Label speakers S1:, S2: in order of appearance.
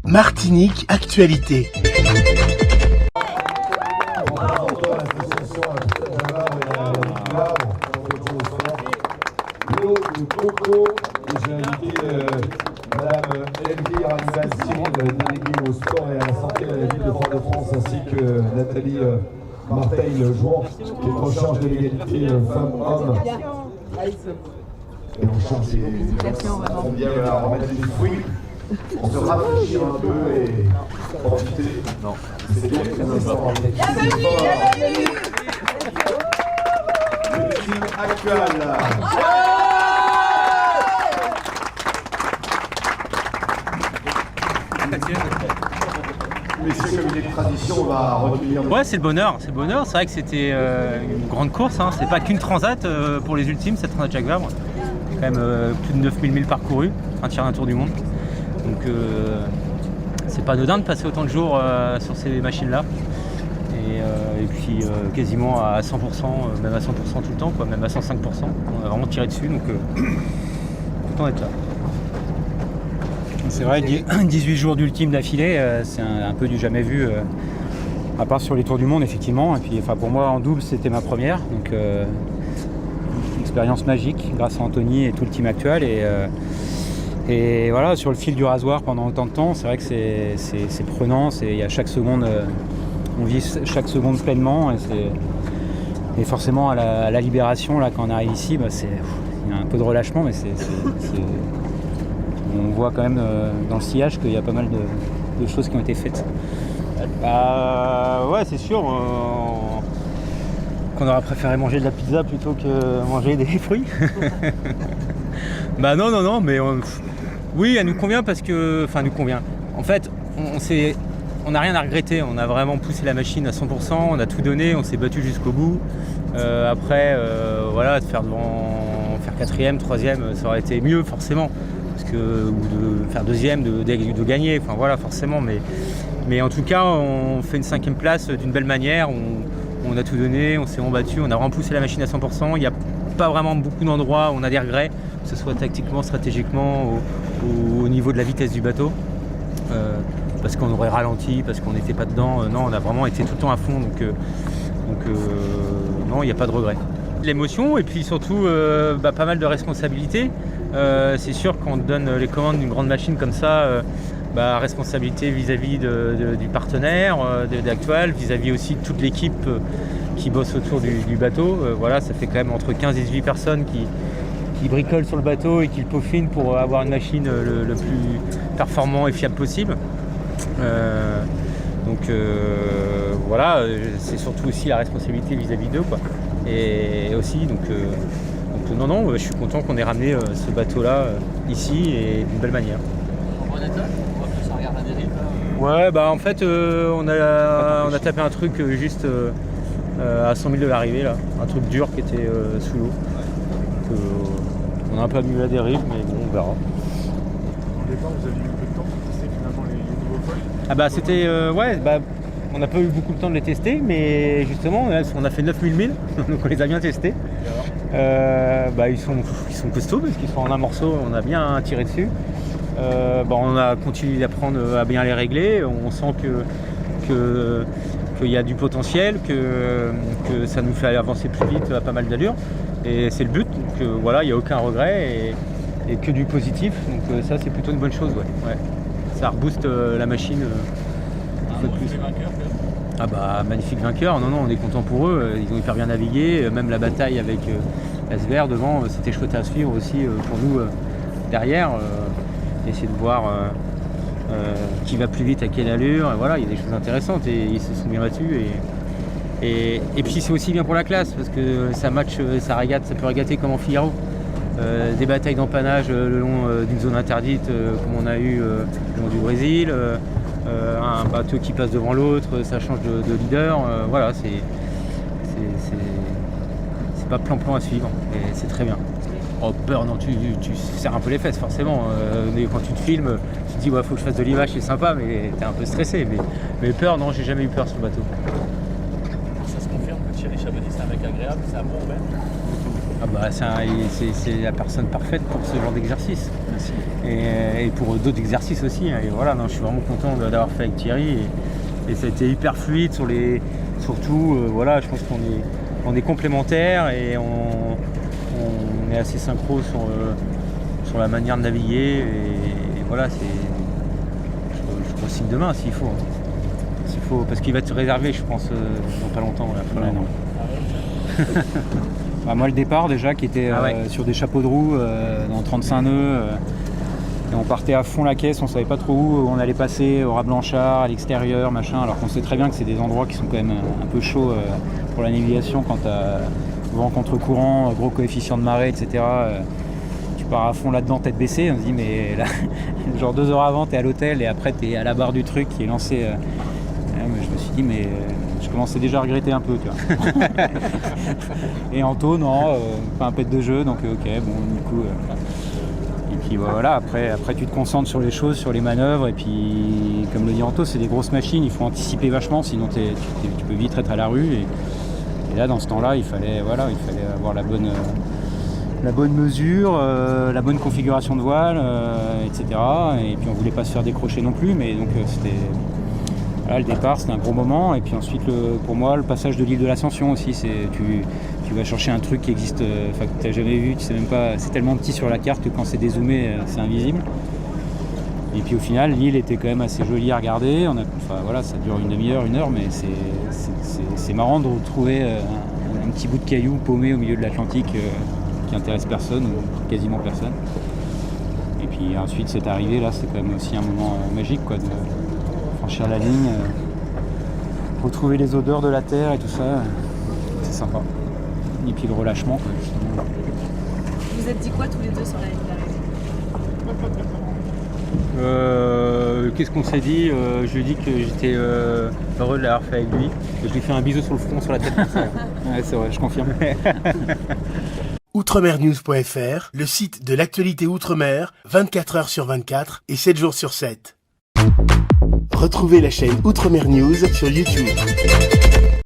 S1: Martinique Actualité.
S2: J'ai invité Madame Elvire Animation, déléguée au sport et à la santé de la ville de Fort-de-France, ainsi que Nathalie Marteil-Jouan, qui est en charge de l'égalité femmes-hommes. Et on chante on vient remettre des fruits, on se rafraîchir un peu et profiter. Non, c'est quelques instants avec le team actuel. Messieurs, comme il est de tradition, on va recueillir.
S3: Ouais, c'est le bonheur. C'est vrai que c'était une grande course. Hein. C'est pas qu'une transat pour les ultimes, cette transat Jacques Vabre. C'est quand même plus de 9000 milles parcourus, un tiers d'un tour du monde. Donc c'est pas anodin de passer autant de jours sur ces machines-là. Et puis quasiment à 100%, même à 100% tout le temps, quoi, même à 105%. On a vraiment tiré dessus, donc content d'être là.
S4: C'est vrai, 18 jours d'ultime d'affilée, c'est un peu du jamais vu, à part sur les Tours du Monde, effectivement. Et puis, pour moi, en double, c'était ma première. Donc, une expérience magique grâce à Anthony et tout le team actuel. Et voilà, sur le fil du rasoir pendant autant de temps, c'est vrai que c'est prenant. Il y a chaque seconde, on vit chaque seconde pleinement. Et forcément, à la libération, là, quand on arrive ici, il y a un peu de relâchement, mais on voit quand même dans le sillage qu'il y a pas mal de choses qui ont été faites. Ouais, c'est sûr qu'on aurait préféré manger de la pizza plutôt que manger des fruits. Non, mais oui, elle nous convient parce que... Enfin, elle nous convient. En fait, on n'a rien à regretter. On a vraiment poussé la machine à 100%, on a tout donné, on s'est battu jusqu'au bout. Après, voilà, de faire 4e, 3e, ça aurait été mieux forcément. Ou de faire 2e, de gagner, enfin voilà forcément, mais en tout cas on fait une 5e place d'une belle manière, on a tout donné, on s'est battu, on a vraiment poussé la machine à 100%, il n'y a pas vraiment beaucoup d'endroits où on a des regrets, que ce soit tactiquement, stratégiquement, au niveau de la vitesse du bateau, parce qu'on aurait ralenti, parce qu'on n'était pas dedans, non, on a vraiment été tout le temps à fond, donc non, il n'y a pas de regrets. L'émotion et puis surtout pas mal de responsabilités. C'est sûr qu'on donne les commandes d'une grande machine comme ça, responsabilité vis-à-vis du partenaire, d'Actual, vis-à-vis aussi de toute l'équipe qui bosse autour du bateau. Voilà, ça fait quand même entre 15 et 18 personnes qui bricolent sur le bateau et qui le peaufinent pour avoir une machine le plus performant et fiable possible. Voilà, c'est surtout aussi la responsabilité vis-à-vis d'eux, quoi. Et aussi, donc non, je suis content qu'on ait ramené ce bateau-là ici et d'une belle manière.
S5: En bon état, on voit que ça regarde la dérive.
S3: Ouais, en fait, on a tapé un truc juste à 100 000 de l'arrivée, là, un truc dur qui était sous l'eau. Donc, on a un peu amusé la dérive, mais bon, on verra.
S6: Au départ, vous aviez eu peu de temps pour tester finalement les nouveaux foils.
S3: On n'a pas eu beaucoup de temps de les tester, mais justement, on a fait 9000 milles, donc on les a bien testés. Ils sont costauds parce qu'ils sont en un morceau, on a bien tiré dessus. On a continué d'apprendre à bien les régler, on sent qu'il y a du potentiel, que ça nous fait avancer plus vite à pas mal d'allure. Et c'est le but, donc voilà, il n'y a aucun regret et que du positif, donc ça c'est plutôt une bonne chose. Ouais. Ça rebooste la machine. Magnifique vainqueur, non, on est content pour eux, ils ont hyper bien navigué, même la bataille avec SVR devant, c'était chouette à suivre aussi pour nous derrière, essayer de voir qui va plus vite, à quelle allure, et voilà, il y a des choses intéressantes et ils se sont bien battus et puis c'est aussi bien pour la classe parce que ça peut régater comme en Figaro. Des batailles d'empannage le long d'une zone interdite comme on a eu le long du Brésil. Un bateau qui passe devant l'autre, ça change de leader, voilà, c'est pas plan à suivre, et c'est très bien. Oh, peur, non, tu serres un peu les fesses forcément, mais quand tu te filmes, tu te dis faut que je fasse de l'image, c'est sympa, mais t'es un peu stressé, mais peur, non, j'ai jamais eu peur sur le bateau.
S5: Ça se confirme que Thierry Chabonnier c'est un mec agréable, c'est un bon Robert.
S3: C'est la personne parfaite pour ce genre d'exercice.
S4: Merci.
S3: Et pour d'autres exercices aussi. Et voilà, non, je suis vraiment content d'avoir fait avec Thierry. Et ça a été hyper fluide surtout, voilà, je pense qu'on est complémentaires et on est assez synchro sur la manière de naviguer. Et voilà, je re-signe demain s'il faut. S'il faut, parce qu'il va te réserver, je pense, dans pas longtemps. Là,
S4: Bah, moi le départ déjà qui était sur des chapeaux de roue dans 35 nœuds et on partait à fond la caisse, on savait pas trop où on allait passer, au ras Blanchard, à l'extérieur, machin, alors qu'on sait très bien que c'est des endroits qui sont quand même un peu chauds pour la navigation quand t'as vent contre courant, gros coefficient de marée, etc. Tu pars à fond là-dedans tête baissée, on se dit mais là, genre 2 heures avant t'es à l'hôtel et après t'es à la barre du truc qui est lancé. Je me suis dit mais je commençais déjà à regretter un peu, tu vois. Et Anto, non, pas un pet de jeu, donc ok, bon, du coup. Et puis voilà, après tu te concentres sur les choses, sur les manœuvres, et puis comme le dit Anto, c'est des grosses machines, il faut anticiper vachement, sinon tu peux vite être à la rue. Et là, dans ce temps-là, il fallait avoir la bonne mesure, la bonne configuration de voile, etc. Et puis on voulait pas se faire décrocher non plus, mais donc c'était. Voilà, le départ c'était un gros moment, et puis ensuite pour moi le passage de l'île de l'Ascension aussi, c'est tu vas chercher un truc qui existe, que tu n'as jamais vu, tu sais même pas, c'est tellement petit sur la carte que quand c'est dézoomé c'est invisible. Et puis au final l'île était quand même assez jolie à regarder, voilà, ça dure une demi-heure, 1 heure, mais c'est marrant de retrouver un petit bout de caillou paumé au milieu de l'Atlantique qui intéresse personne ou quasiment personne. Et puis ensuite cette arrivée là, c'est quand même aussi un moment magique quoi, de franchir la ligne, retrouver les odeurs de la terre et tout ça, c'est sympa. Et puis le relâchement quoi, justement.
S7: Vous vous êtes dit quoi tous les deux sur la ligne d'arrivée?
S3: Qu'est-ce qu'on s'est dit? Je lui ai dit que j'étais heureux de l'avoir fait avec lui. Et je lui ai fait un bisou sur le front, sur la tête.
S4: Ouais, c'est vrai, je confirme.
S1: Outremernews.fr, le site de l'actualité Outre-mer, 24 heures sur 24 et 7 jours sur 7. Retrouvez la chaîne Outremer News sur YouTube.